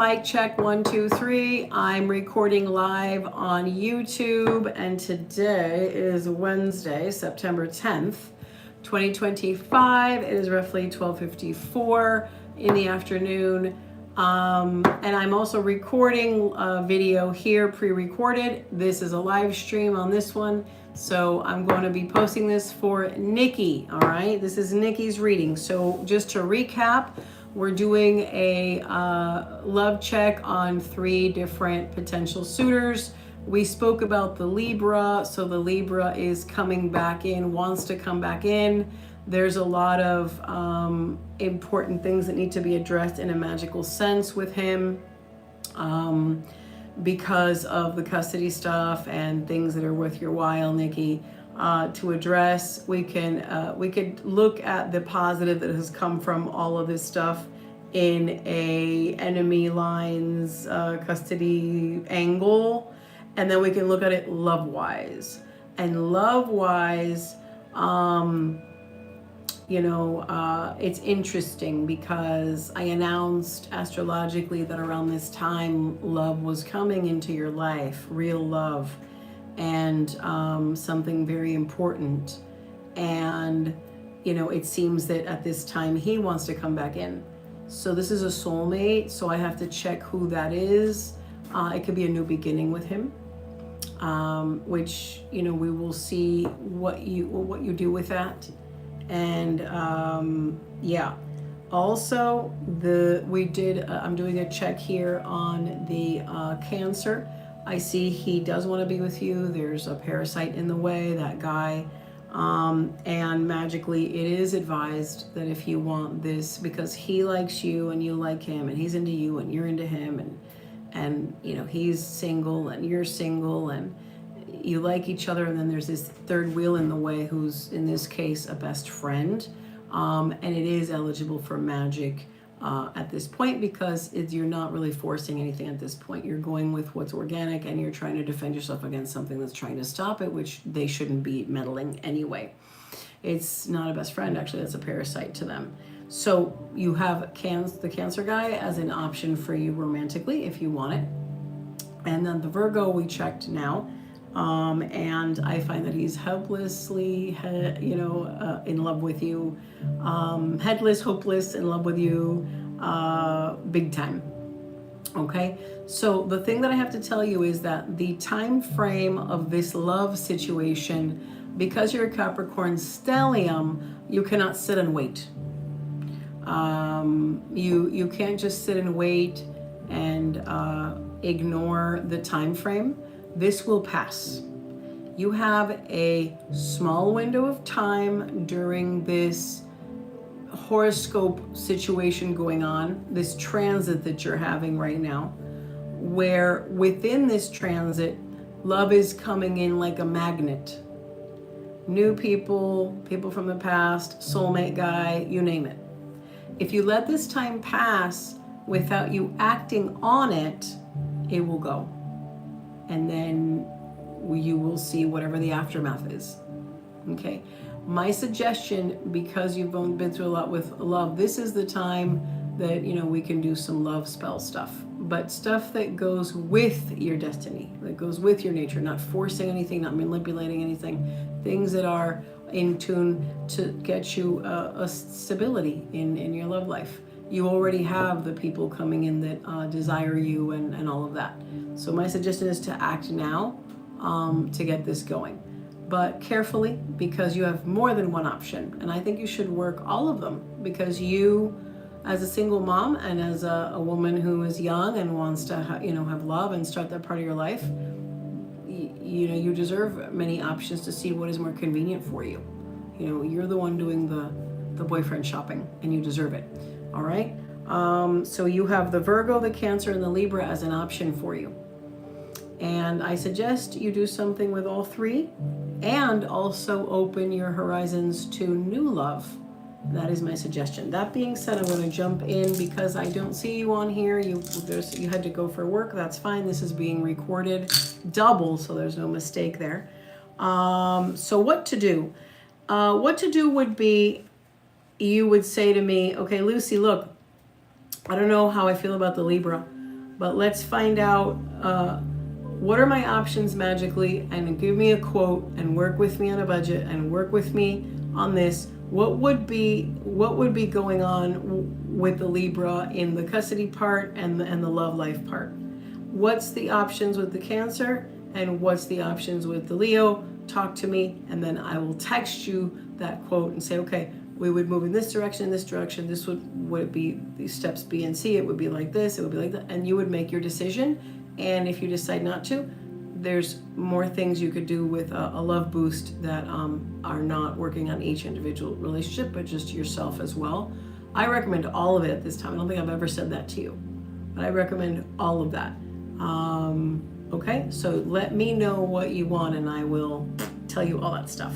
mic check 1 2 3. I'm recording live on YouTube, and today is Wednesday, September 10th, 2025. It is roughly 12:54 in the afternoon. And I'm also recording a video here, pre-recorded. This is a live stream on this one. So I'm going to be posting this for Nikki. All right. This is Nikki's reading. So just to recap, we're doing a love check on 3 different potential suitors. We spoke about the Libra. So the Libra is coming back in, wants to come back in. There's a lot of important things that need to be addressed in a magical sense with him because of the custody stuff and things that are worth your while, Nikki, to address. We could look at the positive that has come from all of this stuff in a enemy lines custody angle, and then we can look at it love-wise. And love-wise, it's interesting because I announced astrologically that around this time, love was coming into your life, real love, and something very important. And, it seems that at this time he wants to come back in. So this is a soulmate, so I have to check who that is. It could be a new beginning with him, which, we will see what you do with that. And also I'm doing a check here on the Cancer. I see he does want to be with you. There's a parasite in the way, that guy, and magically it is advised that if you want this, because he likes you and you like him, and he's into you and you're into him, and he's single and you're single, and you like each other, and then there's this third wheel in the way who's in this case a best friend, and it is eligible for magic at this point because you're not really forcing anything at this point. You're going with what's organic, and you're trying to defend yourself against something that's trying to stop it, which they shouldn't be meddling anyway. It's not a best friend, actually. That's a parasite to them. So you have the Cancer guy as an option for you romantically if you want it. And then the Virgo we checked now. And I find that he's helplessly, in love with you, headless, hopeless, in love with you, big time. Okay, so the thing that I have to tell you is that the time frame of this love situation, because you're a Capricorn stellium, you cannot sit and wait. You can't just sit and wait and ignore the time frame. This will pass. You have a small window of time during this horoscope situation going on, this transit that you're having right now, where within this transit, love is coming in like a magnet. New people, people from the past, soulmate guy, you name it. If you let this time pass without you acting on it, it will go. And then you will see whatever the aftermath is. Okay. My suggestion, because you've been through a lot with love, this is the time that, we can do some love spell stuff, but stuff that goes with your destiny, that goes with your nature, not forcing anything, not manipulating anything, things that are in tune to get you a stability in your love life. You already have the people coming in that desire you and all of that. So my suggestion is to act now to get this going. But carefully, because you have more than one option. And I think you should work all of them, because you, as a single mom and as a woman who is young and wants to have love and start that part of your life, you deserve many options to see what is more convenient for you. You're the one doing the boyfriend shopping, and you deserve it. All right. So you have the Virgo, the Cancer, and the Libra as an option for you. And I suggest you do something with all 3 and also open your horizons to new love. That is my suggestion. That being said, I'm going to jump in because I don't see you on here. You had to go for work. That's fine. This is being recorded double, so there's no mistake there. So what to do? What to do would be, you would say to me, okay, Lucy, look, I don't know how I feel about the Libra. but let's find out what are my options magically, and give me a quote and work with me on a budget and work with me on this. What would be going on with the Libra in the custody part and the love life part? What's the options with the Cancer and what's the options with the Leo? Talk to me, and then I will text you that quote and say, okay, we would move in this direction, this would it be these steps B and C, it would be like this, it would be like that, and you would make your decision. And if you decide not to, there's more things you could do with a love boost that are not working on each individual relationship, but just yourself as well. I recommend all of it at this time. I don't think I've ever said that to you, but I recommend all of that. Okay, so let me know what you want and I will tell you all that stuff.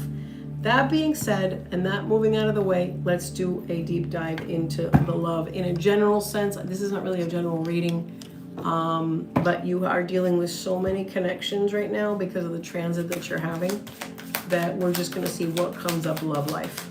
That being said, and that moving out of the way, let's do a deep dive into the love in a general sense. This is not really a general reading, but you are dealing with so many connections right now because of the transit that you're having that we're just going to see what comes up love life.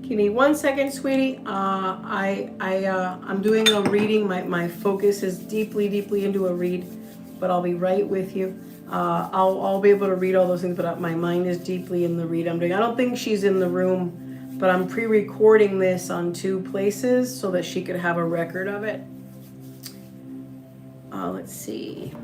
Give me 1 second, sweetie. I'm doing a reading. My focus is deeply into a read, but I'll be right with you. I'll be able to read all those things, but my mind is deeply in the read I'm doing. I don't think she's in the room, but I'm pre-recording this on 2 places so that she could have a record of it. Let's see.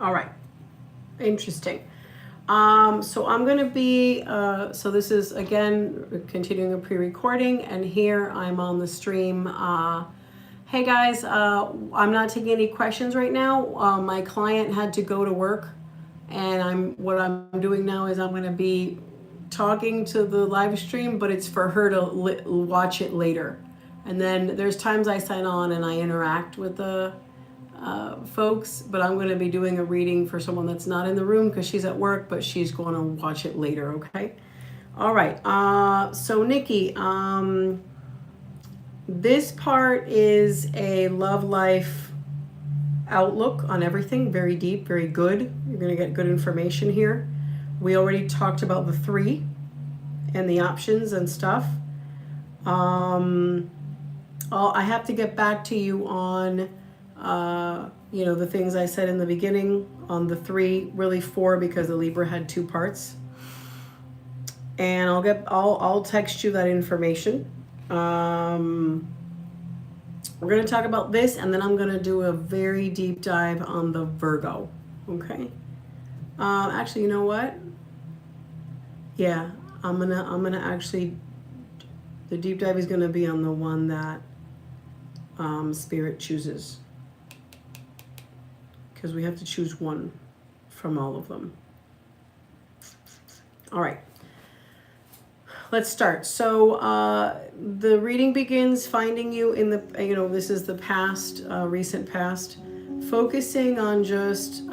All right. Interesting. So I'm going to be, so this is, again, continuing a pre-recording, and here I'm on the stream. Hey guys, I'm not taking any questions right now. My client had to go to work, and what I'm doing now is I'm going to be talking to the live stream, but it's for her to watch it later. And then there's times I sign on and I interact with the folks, but I'm going to be doing a reading for someone that's not in the room because she's at work, but she's going to watch it later, okay? All right. So Nikki, this part is a love life outlook on everything, very deep, very good. You're going to get good information here. We already talked about the 3 and the options and stuff. I have to get back to you on the things I said in the beginning on the 3, really 4, because the Libra had 2 parts. And I'll text you that information. We're going to talk about this, and then I'm going to do a very deep dive on the Virgo. Okay. Actually, you know what? Yeah, I'm gonna actually. The deep dive is going to be on the one that Spirit chooses, because we have to choose one from all of them. All right. Let's start. So the reading begins finding you in the, this is the past, recent past, focusing on just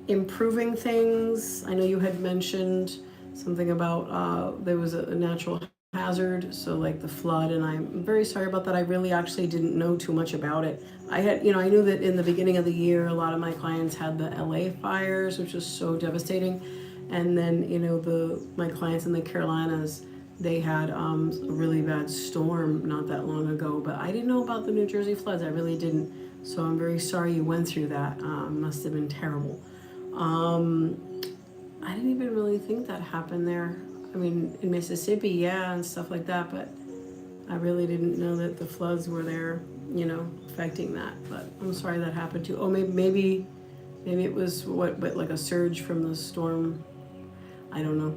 improving things. I know you had mentioned something about there was a natural hazard, so like the flood, and I'm very sorry about that. I really actually didn't know too much about it. I knew that in the beginning of the year, a lot of my clients had the LA fires, which was so devastating. And then, my clients in the Carolinas, they had a really bad storm not that long ago. But I didn't know about the New Jersey floods. I really didn't. So I'm very sorry you went through that. Must have been terrible. I didn't even really think that happened there. I mean, in Mississippi, yeah, and stuff like that. But I really didn't know that the floods were there, affecting that. But I'm sorry that happened to you. Oh, maybe it was like a surge from the storm. I don't know.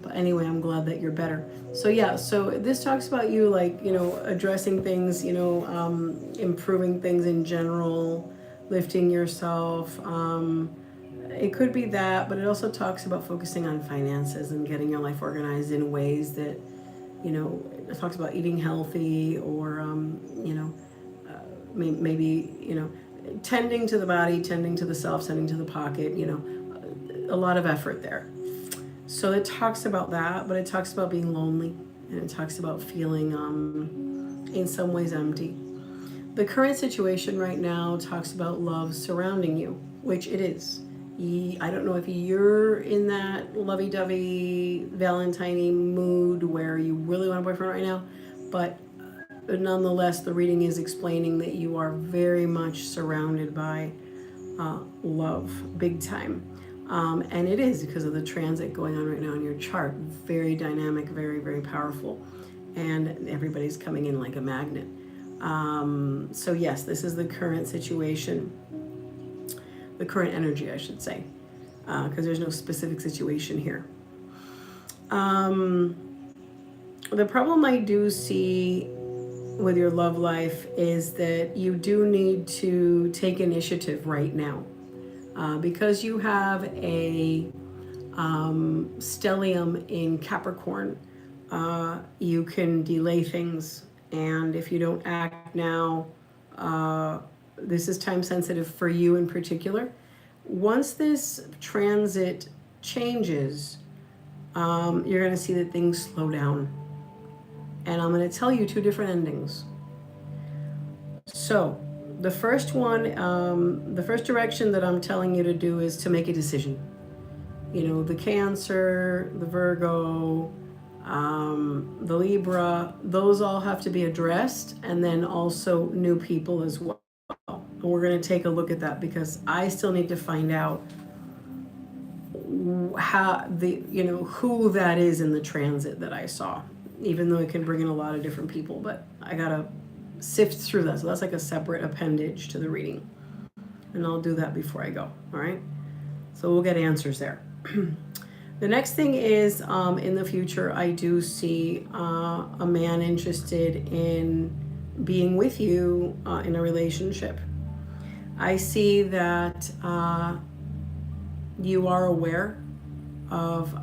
But anyway, I'm glad that you're better. So yeah, so this talks about you addressing things, improving things in general, lifting yourself. It could be that, but it also talks about focusing on finances and getting your life organized in ways that, it talks about eating healthy or, maybe, tending to the body, tending to the self, tending to the pocket, a lot of effort there. So it talks about that, but it talks about being lonely, and it talks about feeling in some ways empty. The current situation right now talks about love surrounding you, which it is. I don't know if you're in that lovey-dovey Valentine-y mood where you really want a boyfriend right now, but nonetheless, the reading is explaining that you are very much surrounded by love, big time. And it is because of the transit going on right now in your chart. Very dynamic, very, very powerful. And everybody's coming in like a magnet. So yes, this is the current situation. The current energy, I should say. Because there's no specific situation here. The problem I do see with your love life is that you do need to take initiative right now. Because you have a stellium in Capricorn, you can delay things, and if you don't act now, this is time sensitive for you in particular. Once this transit changes, you're going to see that things slow down, and I'm going to tell you 2 different endings. So the first one, the first direction that I'm telling you to do is to make a decision. The Cancer, the Virgo, the Libra, those all have to be addressed, and then also new people as well. And we're going to take a look at that because I still need to find out how who that is in the transit that I saw, even though it can bring in a lot of different people, but I got to sift through that. So that's like a separate appendage to the reading. And I'll do that before I go, all right? So we'll get answers there. The next thing is, in the future, I do see a man interested in being with you in a relationship. I see that you are aware of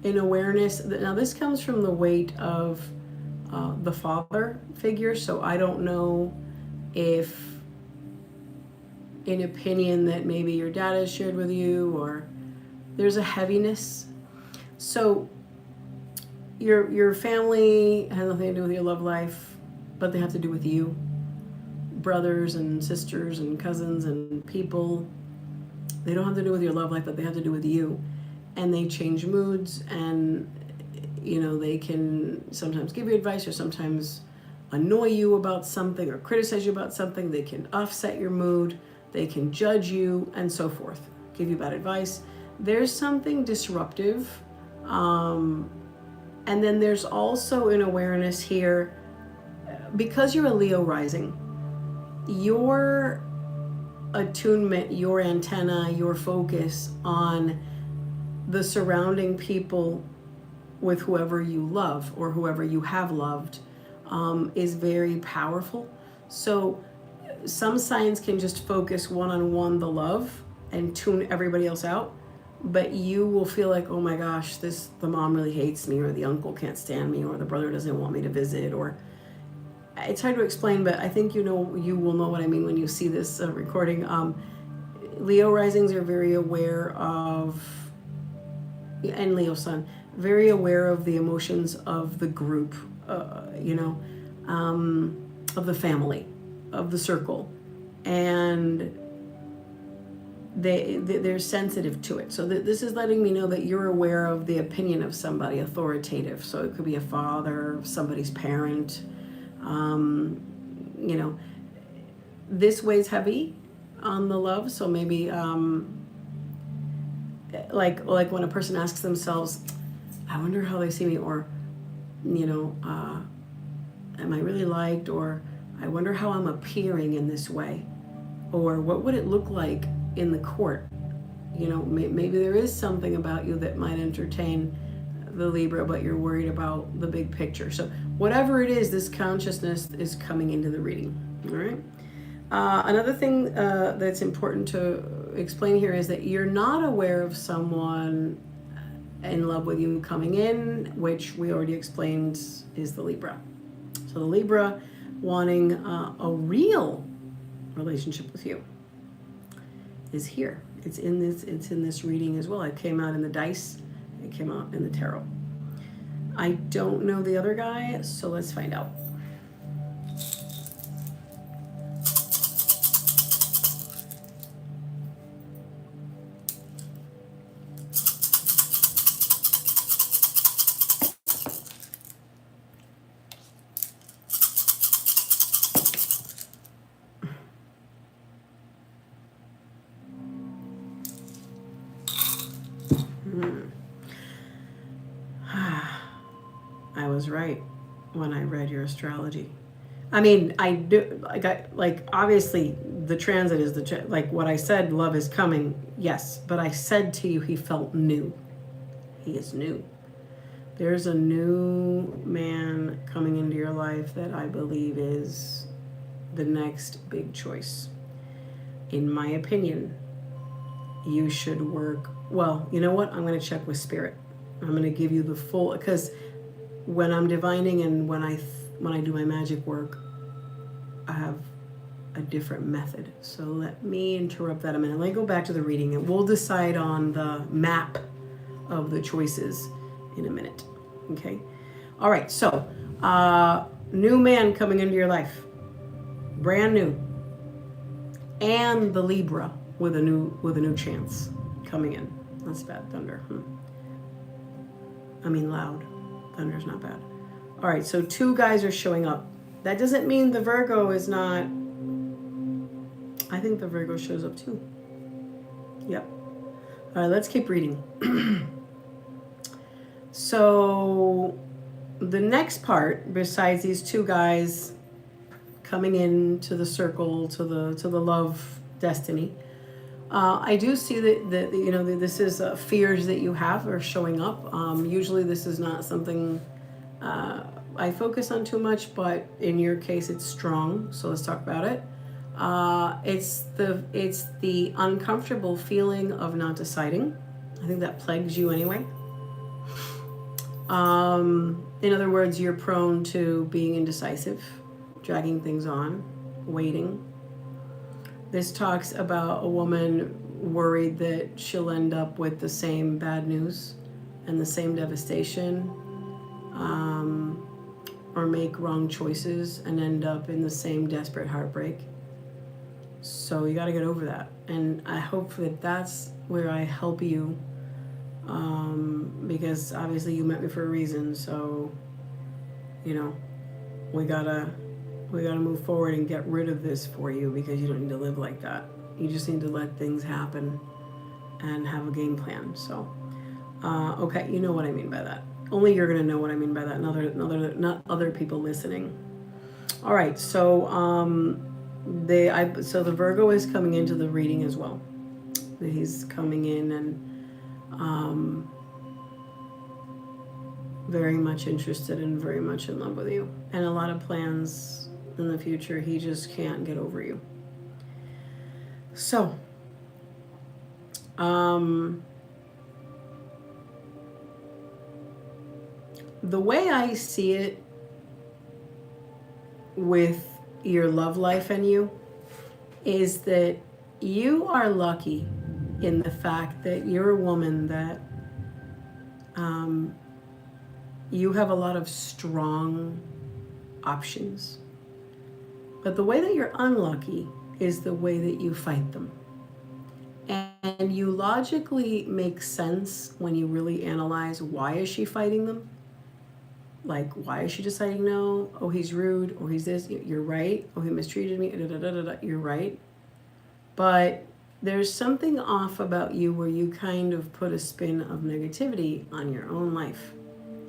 an awareness. Now, this comes from the weight of the father figure, so I don't know if an opinion that maybe your dad has shared with you, or there's a heaviness. So your family has nothing to do with your love life, but they have to do with you. Brothers and sisters and cousins and people, they don't have to do with your love life, but they have to do with you. And they change moods, and they can sometimes give you advice, or sometimes annoy you about something, or criticize you about something. They can offset your mood, they can judge you, and so forth, give you bad advice. There's something disruptive. And then there's also an awareness here, because you're a Leo rising, your attunement, your antenna, your focus on the surrounding people with whoever you love or whoever you have loved is very powerful. So some signs can just focus one-on-one the love and tune everybody else out, but you will feel like, oh my gosh, the mom really hates me, or the uncle can't stand me, or the brother doesn't want me to visit, or it's hard to explain, but I think you will know what I mean when you see this recording. Leo risings are very aware of, and Leo sun, very aware of the emotions of the group, of the family, of the circle, and they're sensitive to it. So this is letting me know that you're aware of the opinion of somebody authoritative. So it could be a father, somebody's parent. This weighs heavy on the love. So maybe like when a person asks themselves, I wonder how they see me, or am I really liked, or I wonder how I'm appearing in this way, or what would it look like in the court. Maybe there is something about you that might entertain the Libra, but you're worried about the big picture. So whatever it is, this consciousness is coming into the reading. All right. Another thing that's important to explain here is that you're not aware of someone in love with you coming in, which we already explained is the Libra. So the Libra wanting a real relationship with you is here. It's in this reading as well. It came out in the dice. It came out in the tarot. I don't know the other guy, so let's find out. I was right when I read your astrology. I mean, I do, like obviously the transit is like what I said, love is coming, yes, but I said to you he felt new. He is new. There's a new man coming into your life that I believe is the next big choice. In my opinion, you should work, well, you know what? I'm going to check with spirit. I'm going to give you the full, because when I'm divining and when I do my magic work, I have a different method. So let me interrupt that a minute. Let me go back to the reading and we'll decide on the map of the choices in a minute. Okay. All right. So, new man coming into your life, brand new, and the Libra with a new chance coming in. That's bad. Thunder. I mean loud. Thunder's not bad. All right. So two guys are showing up. That doesn't mean the Virgo is not. I think the Virgo shows up too. Yep. All right. Let's keep reading. So the next part, besides these two guys coming into the circle, to the love destiny. I do see that you know, this is fears that you have are showing up. Usually this is not something I focus on too much, but in your case it's strong, so let's talk about it. It's the uncomfortable feeling of not deciding. I think that plagues you anyway. In other words, you're prone to being indecisive, dragging things on, waiting. This talks about a woman worried that she'll end up with the same bad news and the same devastation, or make wrong choices and end up in the same desperate heartbreak. So you got to get over that. And I hope that that's where I help you, because obviously you met me for a reason. So, you know, we gotta move forward and get rid of this for you, because you don't need to live like that. You just need to let things happen and have a game plan. So, okay, you know what I mean by that. Only you're gonna know what I mean by that, not other people listening. All right, so so the Virgo is coming into the reading as well. He's coming in and very much interested and very much in love with you, and a lot of plans in the future. He just can't get over you. So, the way I see it with your love life and you is that you are lucky in the fact that you're a woman that you have a lot of strong options. But the way that you're unlucky is the way that you fight them. And you logically make sense when you really analyze, why is she fighting them? Like, why is she deciding no? Oh, he's rude. Oh, he's this. You're right. Oh, he mistreated me. You're right. But there's something off about you where you kind of put a spin of negativity on your own life.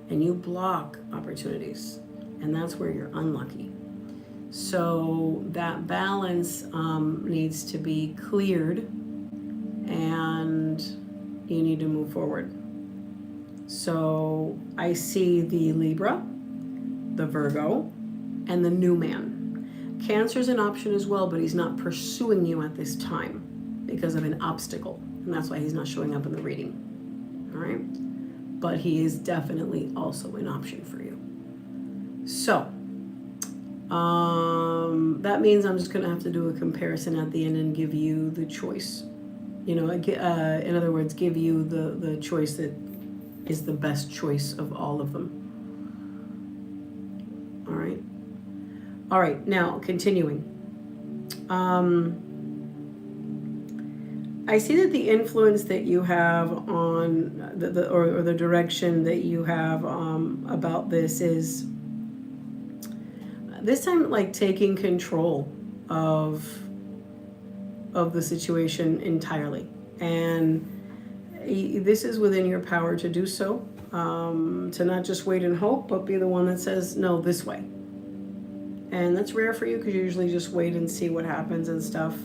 And you block opportunities. And that's where you're unlucky. So that balance needs to be cleared. And you need to move forward. So I see the Libra, the Virgo, and the new man. Cancer's an option as well, but he's not pursuing you at this time because of an obstacle. And that's why he's not showing up in the reading. All right? But he is definitely also an option for you. So, that means I'm just going to have to do a comparison at the end and give you the choice. You know, in other words, give you the choice that is the best choice of all of them. All right, now continuing. I see that the influence that you have on the direction that you have about this is this time like taking control of the situation entirely. And this is within your power to do so, to not just wait and hope, but be the one that says, no, this way. And that's rare for you because you usually just wait and see what happens and stuff.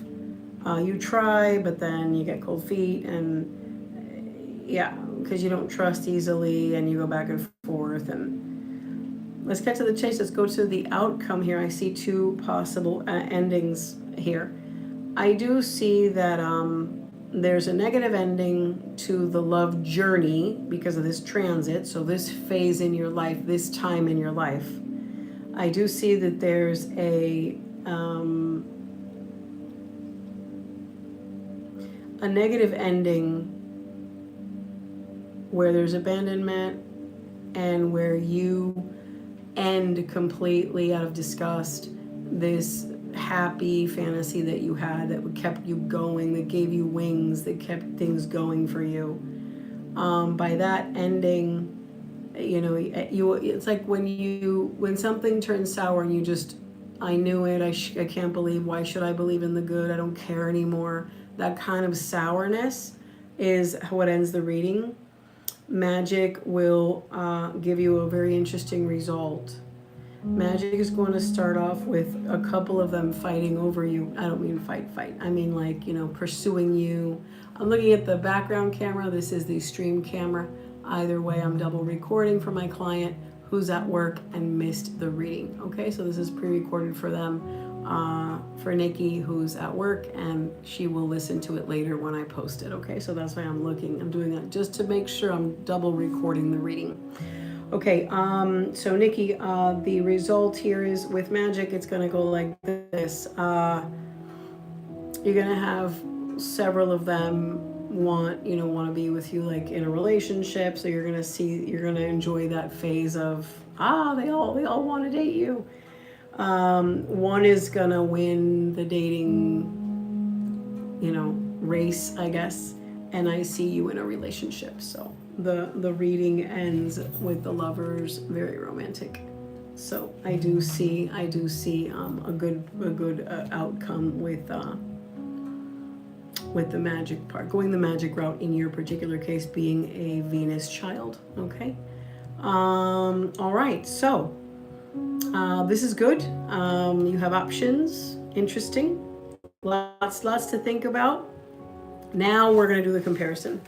You try, but then you get cold feet, and yeah, because you don't trust easily, and you go back and forth. And let's get to the chase. Let's go to the outcome here. I see two possible endings here. I do see that there's a negative ending to the love journey because of this transit. So this phase in your life, this time in your life, I do see that there's a negative ending where there's abandonment and where you end completely out of disgust this happy fantasy that you had that kept you going, that gave you wings, that kept things going for you. By that ending, you know, it's like when something turns sour and you just, I knew it, I can't believe, why should I believe in the good, I don't care anymore. That kind of sourness is what ends the reading. Magic will give you a very interesting result. Magic is going to start off with a couple of them fighting over you. I don't mean fight. I mean like, pursuing you. I'm looking at the background camera. This is the stream camera. Either way, I'm double recording for my client who's at work and missed the reading. Okay, so this is pre-recorded for them, for Nikki who's at work, and she will listen to it later when I post it. Okay, so that's why I'm doing that just to make sure I'm double recording the reading. Okay, so Nikki, the result here is with magic, it's gonna go like this. You're gonna have several of them want to be with you, like in a relationship. So you're gonna enjoy that phase of they all want to date you. One is gonna win the dating race, I guess, and I see you in a relationship. So the reading ends with the lovers, very romantic. So I do see a good outcome with the magic part, going the magic route in your particular case being a Venus child. Okay. All right. So this is good. You have options. Interesting. Lots to think about. Now we're going to do the comparison.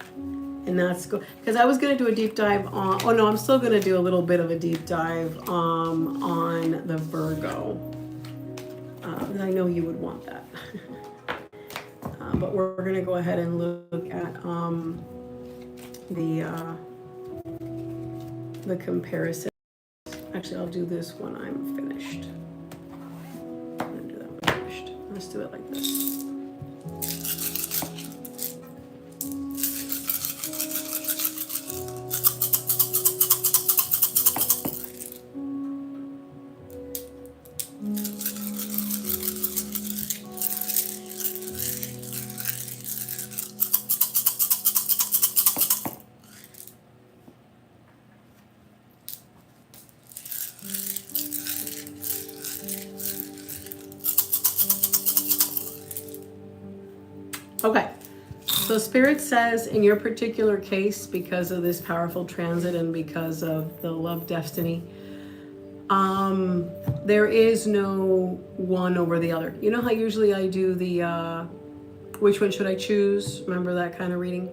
And that's good. Because I was going to do a deep dive on, I'm still going to do a little bit of a deep dive on the Virgo. I know you would want that. But we're going to go ahead and look at the comparison. Actually, I'll do this when I'm finished. I'm going to do that when I'm finished. Let's do it like this. Okay, so Spirit says in your particular case, because of this powerful transit and because of the love destiny, there is no one over the other. You know how usually I do the which one should I choose? Remember that kind of reading?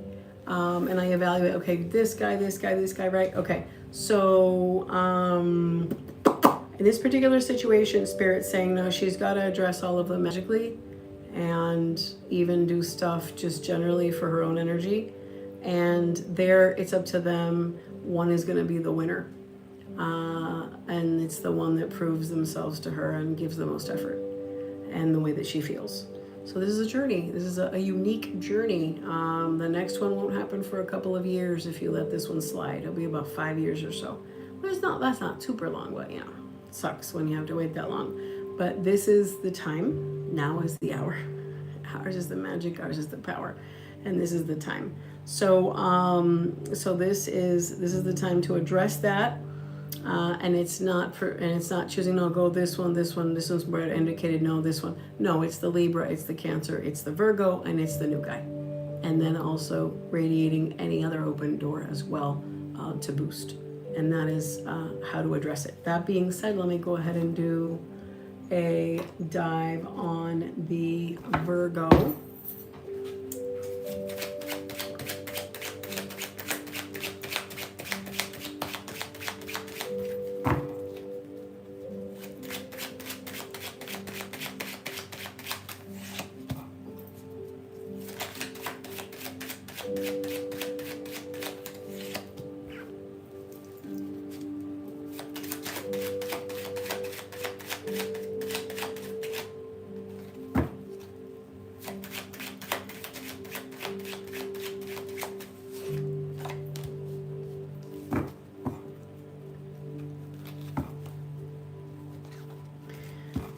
And I evaluate, okay, this guy, right? Okay, so in this particular situation, Spirit's saying no, she's got to address all of them magically, and even do stuff just generally for her own energy. And there, it's up to them. One is going to be the winner. And it's the one that proves themselves to her and gives the most effort and the way that she feels. So this is a journey. This is a unique journey. The next one won't happen for a couple of years if you let this one slide. It'll be about 5 years or so. But that's not super long, but it sucks when you have to wait that long. But this is the time. Now is the hour. Ours is the magic, ours is the power, and this is the time. So this is the time to address that, and it's not choosing, no, go this one's where it indicated, no, this one. No, it's the Libra, it's the Cancer, it's the Virgo, and it's the new guy. And then also radiating any other open door as well to boost. And that is how to address it. That being said, let me go ahead and do a dive on the Virgo.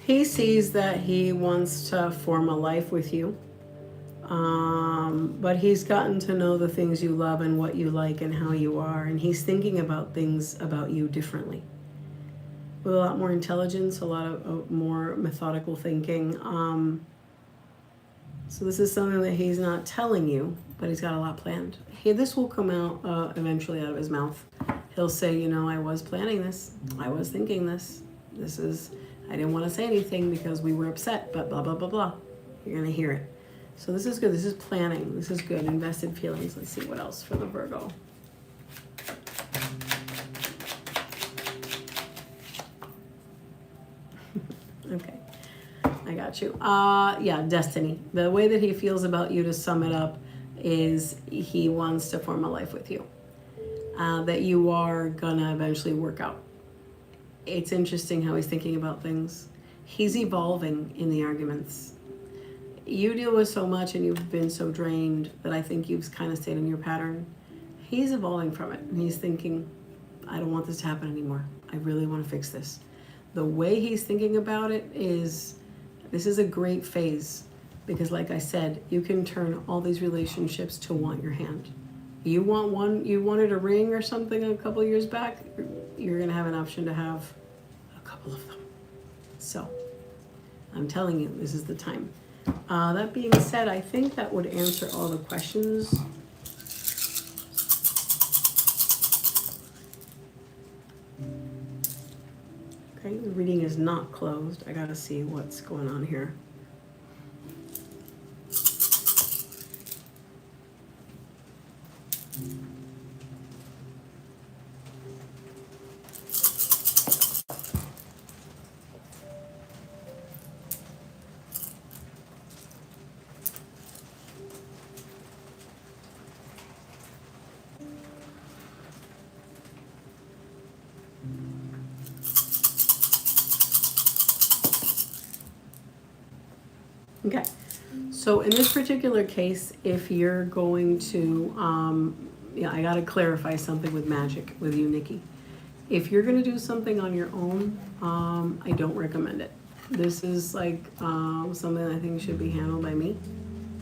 He sees that he wants to form a life with you, but he's gotten to know the things you love and what you like and how you are, and he's thinking about things about you differently, with a lot more intelligence, a lot of more methodical thinking. So this is something that he's not telling you, but he's got a lot planned. This will come out eventually out of his mouth. He'll say, I was planning this, I was thinking this. This is, I didn't want to say anything because we were upset, but blah, blah, blah, blah. You're going to hear it. So this is good. This is planning. This is good. Invested feelings. Let's see what else for the Virgo. Okay. I got you. Yeah, destiny. The way that he feels about you, to sum it up, is he wants to form a life with you. That you are gonna eventually work out. It's interesting how he's thinking about things. He's evolving in the arguments. You deal with so much and you've been so drained that I think you've kind of stayed in your pattern. He's evolving from it. And he's thinking, I don't want this to happen anymore. I really want to fix this. The way he's thinking about it is, this is a great phase, because like I said, you can turn all these relationships to want your hand. You want one, you wanted a ring or something a couple of years back, you're going to have an option to have a couple of them. So I'm telling you, this is the time. That being said, I think that would answer all the questions. Okay, the reading is not closed. I gotta see what's going on here. Okay, so in this particular case, if you're going to, yeah, I gotta clarify something with magic with you, Nikki. If you're gonna do something on your own, I don't recommend it. This is like something I think should be handled by me.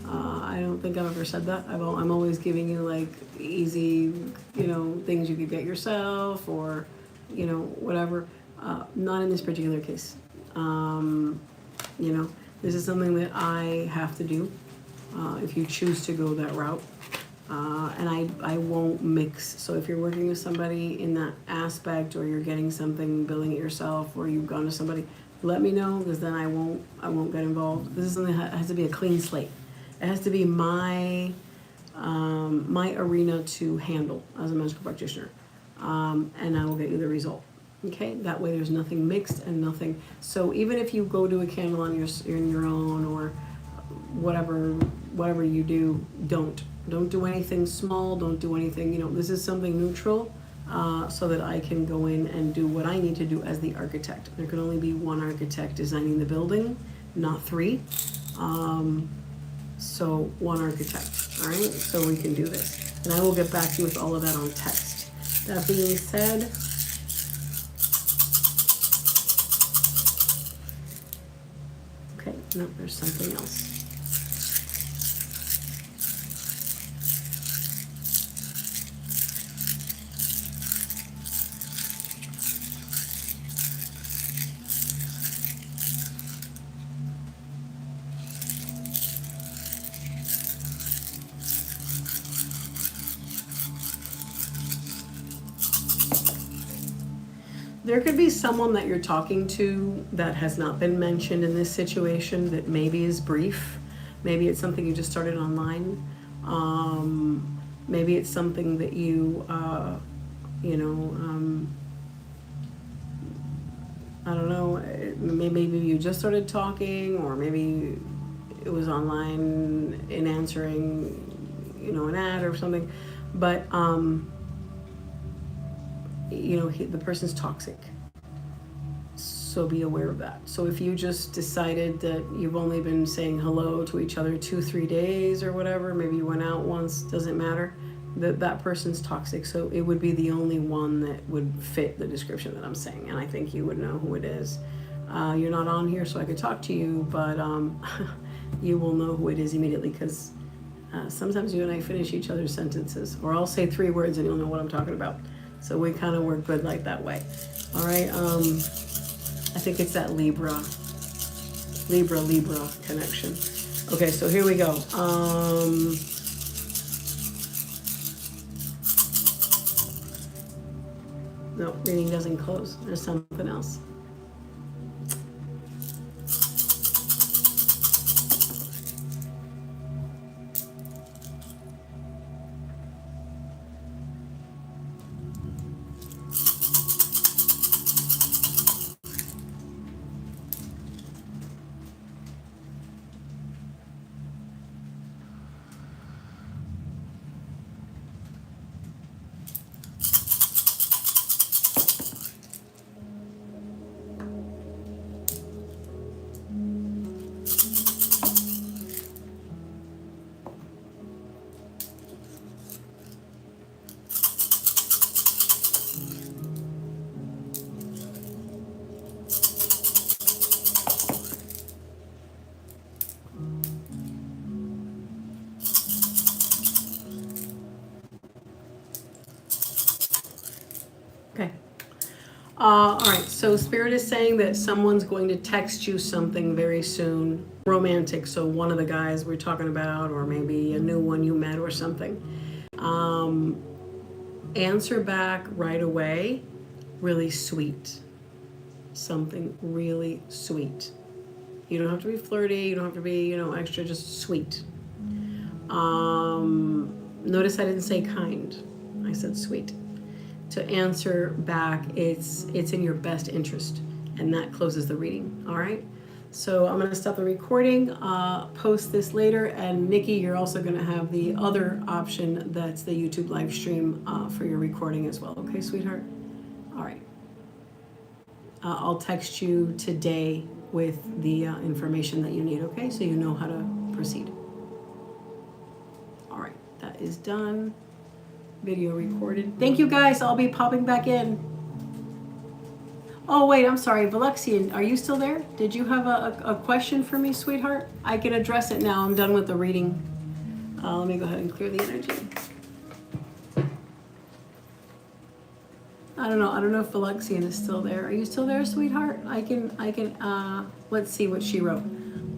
I don't think I've ever said that. I'm always giving you like easy, things you could get yourself, or, whatever. Not in this particular case. This is something that I have to do if you choose to go that route. And I won't mix. So if you're working with somebody in that aspect, or you're getting something, building it yourself, or you've gone to somebody, let me know, because then I won't get involved. This is something that has to be a clean slate. It has to be my arena to handle as a magical practitioner, and I will get you the result. Okay, that way there's nothing mixed and nothing. So even if you go do a candle on your own, or whatever you do, don't do anything small. Don't do anything. This is something neutral, so that I can go in and do what I need to do as the architect. There can only be one architect designing the building, not three. So one architect. All right. So we can do this, and I will get back to you with all of that on text. That being said. No, there's something else. There could be someone that you're talking to that has not been mentioned in this situation, that maybe is brief. Maybe it's something you just started online. Maybe it's something that you, I don't know, maybe you just started talking, or maybe it was online in answering, an ad or something. But, the person's toxic. So be aware of that. So if you just decided that you've only been saying hello to each other 2-3 days or whatever, maybe you went out once, doesn't matter, that person's toxic. So it would be the only one that would fit the description that I'm saying. And I think you would know who it is. You're not on here, so I could talk to you, but you will know who it is immediately, because sometimes you and I finish each other's sentences, or I'll say 3 words and you'll know what I'm talking about. So we kind of work good like that way. All right. I think it's that Libra connection. Okay, so here we go. No, reading doesn't close. There's something else. Okay. All right, so Spirit is saying that someone's going to text you something very soon, romantic. So one of the guys we're talking about, or maybe a new one you met or something. Answer back right away, really sweet. Something really sweet. You don't have to be flirty, you don't have to be, extra, just sweet. Notice I didn't say kind, I said sweet. To answer back, it's in your best interest, and that closes the reading. All right, so I'm going to stop the recording, post this later, and Nikki, you're also going to have the other option, that's the YouTube live stream, for your recording as well. Okay, sweetheart? All right, I'll text you today with the information that you need. Okay, so you know how to proceed. All right, that is done. Video recorded. Thank you guys. I'll be popping back in. Oh wait, I'm sorry, Valexian, are you still there? Did you have a question for me, sweetheart? I can address it now. I'm done with the reading. Let me go ahead and clear the energy. I don't know if Valexian is still there. Are you still there, sweetheart? I can let's see what she wrote.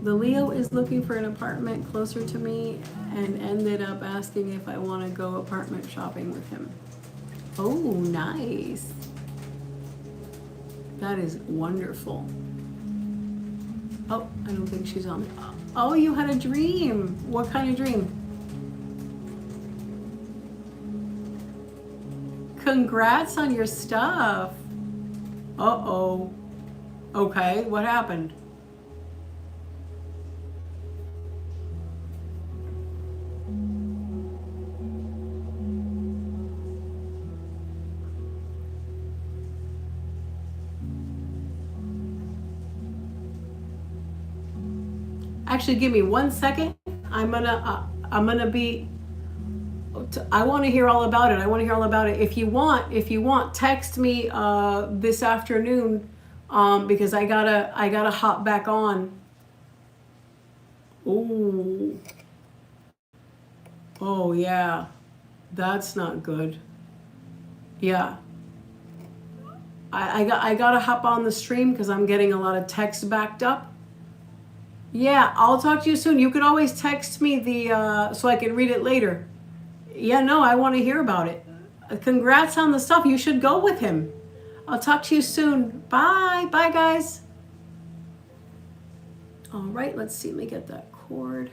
The Leo is looking for an apartment closer to me and ended up asking if I want to go apartment shopping with him. Oh, nice. That is wonderful. Oh, I don't think she's on. Oh, you had a dream. What kind of dream? Congrats on your stuff. Uh-oh. Okay, what happened? Actually, give me 1 second. I'm gonna be. I want to hear all about it. If you want, text me this afternoon, because I gotta hop back on. Ooh. Oh yeah, that's not good. Yeah. I gotta hop on the stream because I'm getting a lot of text backed up. Yeah, I'll talk to you soon. You could always text me so I can read it later. Yeah, no, I want to hear about it. Congrats on the stuff. You should go with him. I'll talk to you soon. Bye. Bye, guys. All right, let's see. Let me get that cord.